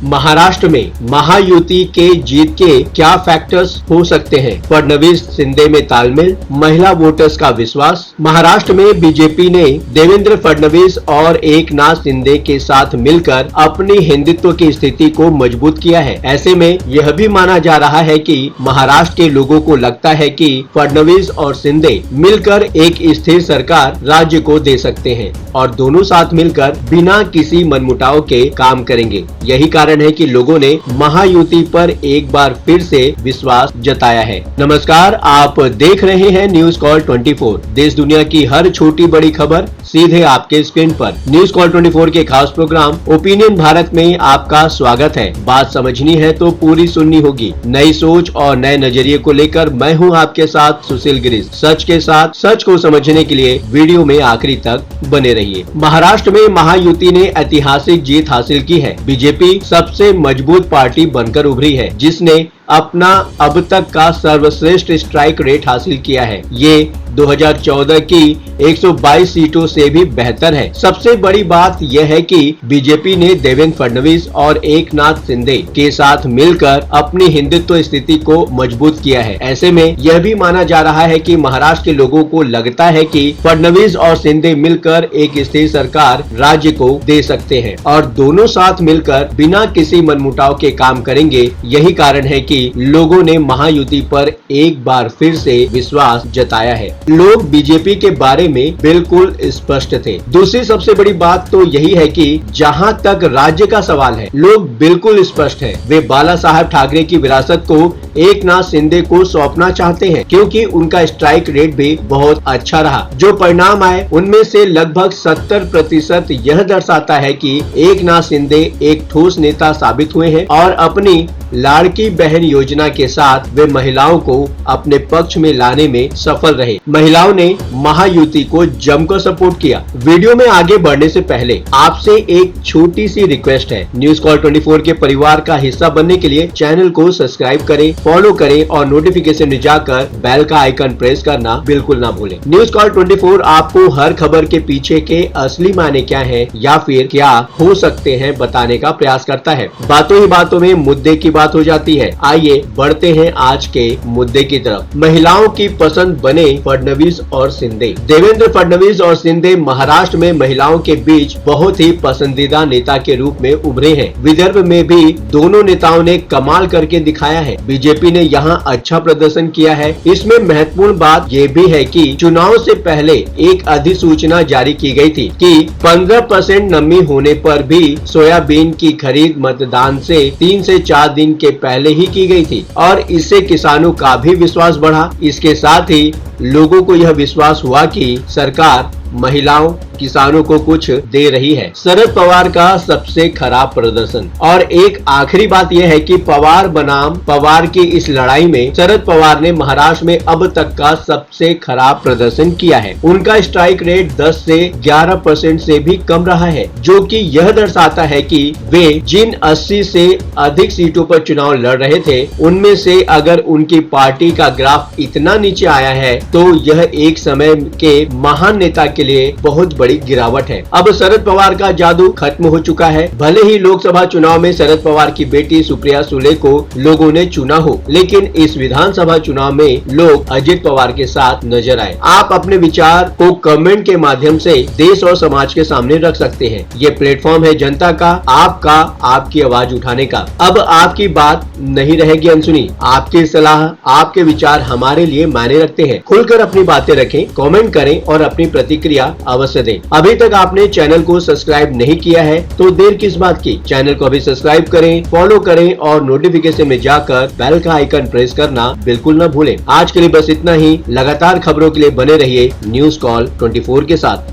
महाराष्ट्र में महायुति के जीत के क्या फैक्टर्स हो सकते हैं? फडणवीस शिंदे में तालमेल, महिला वोटर्स का विश्वास। महाराष्ट्र में बीजेपी ने देवेंद्र फडणवीस और एकनाथ शिंदे के साथ मिलकर अपनी हिंदुत्व की स्थिति को मजबूत किया है। ऐसे में यह भी माना जा रहा है कि महाराष्ट्र के लोगों को लगता है कि फडणवीस और शिंदे मिलकर एक स्थिर सरकार राज्य को दे सकते हैं और दोनों साथ मिलकर बिना किसी मनमुटाव के काम करेंगे। यही कारण है कि लोगों ने महायुति पर एक बार फिर से विश्वास जताया है। नमस्कार, आप देख रहे हैं न्यूज कॉल 24। देश दुनिया की हर छोटी बड़ी खबर सीधे आपके स्क्रीन पर। न्यूज कॉल 24 के खास प्रोग्राम ओपिनियन भारत में आपका स्वागत है। बात समझनी है तो पूरी सुननी होगी। नई सोच और नए नजरिए को लेकर मैं हूं आपके साथ सुशील गिरीश। सच के साथ सच को समझने के लिए वीडियो में आखिरी तक बने रहिए। महाराष्ट्र में महायुति ने ऐतिहासिक जीत हासिल की है। बीजेपी सबसे मजबूत पार्टी बनकर उभरी है, जिसने अपना अब तक का सर्वश्रेष्ठ स्ट्राइक रेट हासिल किया है। ये 2014 की 122 सीटों से भी बेहतर है। सबसे बड़ी बात यह है कि बीजेपी ने देवेंद्र फडणवीस और एकनाथ शिंदे के साथ मिलकर अपनी हिंदुत्व स्थिति को मजबूत किया है। ऐसे में यह भी माना जा रहा है कि महाराष्ट्र के लोगों को लगता है कि फडणवीस और शिंदे मिलकर एक स्थिर सरकार राज्य को दे सकते हैं और दोनों साथ मिलकर बिना किसी मनमुटाव के काम करेंगे। यही कारण है कि लोगों ने महायुति पर एक बार फिर से विश्वास जताया है। लोग बीजेपी के बारे में बिल्कुल स्पष्ट थे। दूसरी सबसे बड़ी बात तो यही है कि जहां तक राज्य का सवाल है, लोग बिल्कुल स्पष्ट हैं। वे बाला साहब ठाकरे की विरासत को एकनाथ शिंदे को सौंपना चाहते हैं, क्योंकि उनका स्ट्राइक रेट भी बहुत अच्छा रहा। जो परिणाम आए उनमें से लगभग 70% यह दर्शाता है कि एकनाथ शिंदे एक ठोस नेता साबित हुए हैं और अपनी लाड़की बहन योजना के साथ वे महिलाओं को अपने पक्ष में लाने में सफल रहे। महिलाओं ने महायुति को जमकर सपोर्ट किया। वीडियो में आगे बढ़ने से पहले आपसे एक छोटी सी रिक्वेस्ट है। न्यूज कॉल 24 के परिवार का हिस्सा बनने के लिए चैनल को सब्सक्राइब करें, फॉलो करें और नोटिफिकेशन में जाकर बेल का आइकन प्रेस करना बिल्कुल ना भूलें। न्यूज कॉल 24 आपको हर खबर के पीछे के असली मायने क्या है या फिर क्या हो सकते हैं बताने का प्रयास करता है। बातों ही बातों में मुद्दे की बात हो जाती है। आइए बढ़ते हैं आज के मुद्दे की तरफ। महिलाओं की पसंद बने फडणवीस और शिंदे। देवेंद्र फडणवीस और शिंदे महाराष्ट्र में महिलाओं के बीच बहुत ही पसंदीदा नेता के रूप में उभरे हैं। विदर्भ में भी दोनों नेताओं ने कमाल करके दिखाया है। बीजेपी ने यहाँ अच्छा प्रदर्शन किया है। इसमें महत्वपूर्ण बात ये भी है कि चुनाव से पहले एक अधिसूचना जारी की गई थी कि 15% नमी होने पर भी सोयाबीन की खरीद मतदान से 3 से 4 दिन के पहले ही की गई थी और इससे किसानों का भी विश्वास बढ़ा। इसके साथ ही लोगों को यह विश्वास हुआ कि सरकार महिलाओं किसानों को कुछ दे रही है। शरद पवार का सबसे खराब प्रदर्शन। और एक आखिरी बात यह है कि पवार बनाम पवार की इस लड़ाई में शरद पवार ने महाराष्ट्र में अब तक का सबसे खराब प्रदर्शन किया है। उनका स्ट्राइक रेट 10 से 11% से भी कम रहा है, जो कि यह दर्शाता है कि वे जिन 80 से अधिक सीटों पर चुनाव लड़ रहे थे, उनमें से अगर उनकी पार्टी का ग्राफ इतना नीचे आया है तो यह एक समय के महान नेता के लिए बहुत बड़ी गिरावट है। अब शरद पवार का जादू खत्म हो चुका है। भले ही लोकसभा चुनाव में शरद पवार की बेटी सुप्रिया सुले को लोगों ने चुना हो, लेकिन इस विधानसभा चुनाव में लोग अजित पवार के साथ नजर आए। आप अपने विचार को कमेंट के माध्यम से देश और समाज के सामने रख सकते हैं। ये प्लेटफॉर्म है जनता का, आपका, आपकी आवाज उठाने का। अब आपकी बात नहीं रहेगी अनसुनी। आपकी सलाह, आपके विचार हमारे लिए मायने रखते हैं। खुलकर अपनी बातें रखें, कमेंट करें और अपनी प्रतिक्रिया अवश्य दें। अभी तक आपने चैनल को सब्सक्राइब नहीं किया है तो देर किस बात की। चैनल को अभी सब्सक्राइब करें, फॉलो करें और नोटिफिकेशन में जाकर बेल का आइकन प्रेस करना बिल्कुल न भूलें। आज के लिए बस इतना ही। लगातार खबरों के लिए बने रहिए न्यूज कॉल 24 के साथ।